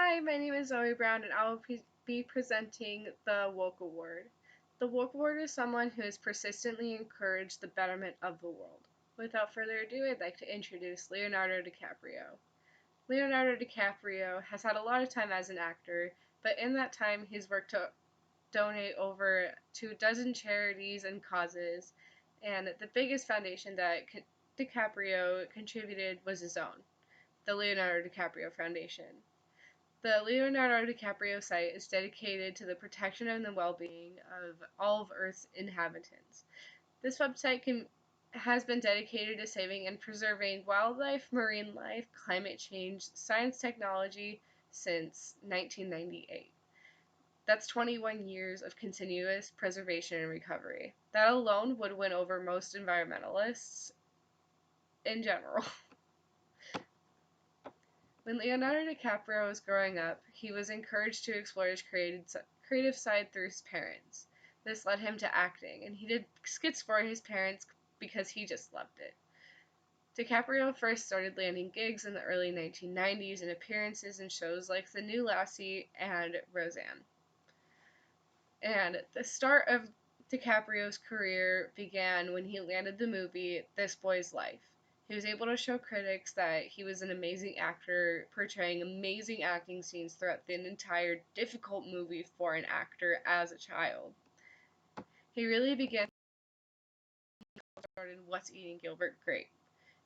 Hi, my name is Zoe Brown, and I will be presenting the Woke Award. The Woke Award is someone who has persistently encouraged the betterment of the world. Without further ado, I'd like to introduce Leonardo DiCaprio. Leonardo DiCaprio has had a lot of time as an actor, but in that time, he's worked to donate over to a dozen charities and causes, and the biggest foundation that DiCaprio contributed was his own, the Leonardo DiCaprio Foundation. The Leonardo DiCaprio site is dedicated to the protection and the well-being of all of Earth's inhabitants. This website has been dedicated to saving and preserving wildlife, marine life, climate change, science, technology since 1998. That's 21 years of continuous preservation and recovery. That alone would win over most environmentalists in general. When Leonardo DiCaprio was growing up, he was encouraged to explore his creative side through his parents. This led him to acting, and he did skits for his parents because he just loved it. DiCaprio first started landing gigs in the early 1990s in appearances in shows like The New Lassie and Roseanne. And the start of DiCaprio's career began when he landed the movie This Boy's Life. He was able to show critics that he was an amazing actor, portraying amazing acting scenes throughout the entire difficult movie for an actor as a child. He really began to start in What's Eating Gilbert Grape.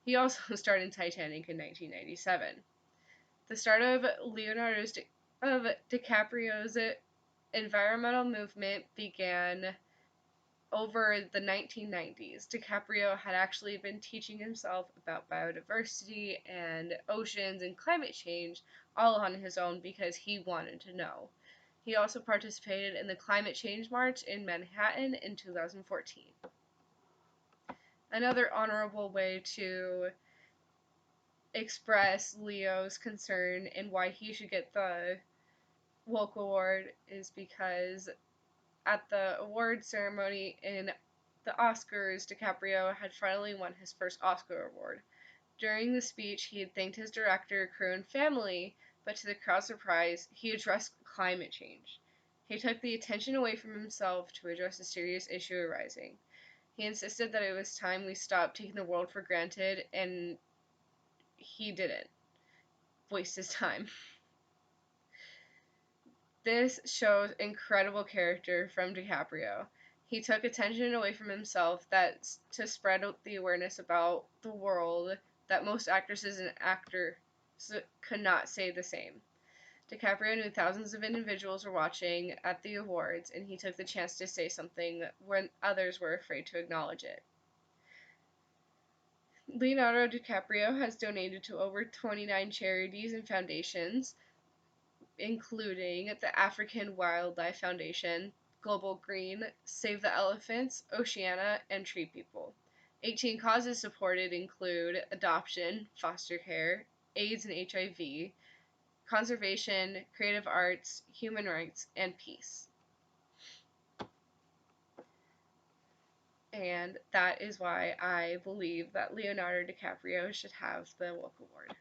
He also starred in Titanic in 1997. The start of DiCaprio's environmental movement began over the 1990s. DiCaprio had actually been teaching himself about biodiversity and oceans and climate change all on his own because he wanted to know. He also participated in the Climate Change March in Manhattan in 2014. Another honorable way to express Leo's concern and why he should get the Woke Award is because at the award ceremony in the Oscars, DiCaprio had finally won his first Oscar award. During the speech, he had thanked his director, crew, and family, but to the crowd's surprise, he addressed climate change. He took the attention away from himself to address a serious issue arising. He insisted that it was time we stopped taking the world for granted, and he didn't waste his time. This shows incredible character from DiCaprio. He took attention away from himself to spread out the awareness about the world that most actresses and actors could not say the same. DiCaprio knew thousands of individuals were watching at the awards, and he took the chance to say something when others were afraid to acknowledge it. Leonardo DiCaprio has donated to over 29 charities and foundations, including the African Wildlife Foundation, Global Green, Save the Elephants, Oceana, and Tree People. 18 causes supported include adoption, foster care, AIDS and HIV, conservation, creative arts, human rights, and peace. And that is why I believe that Leonardo DiCaprio should have the Woke Award.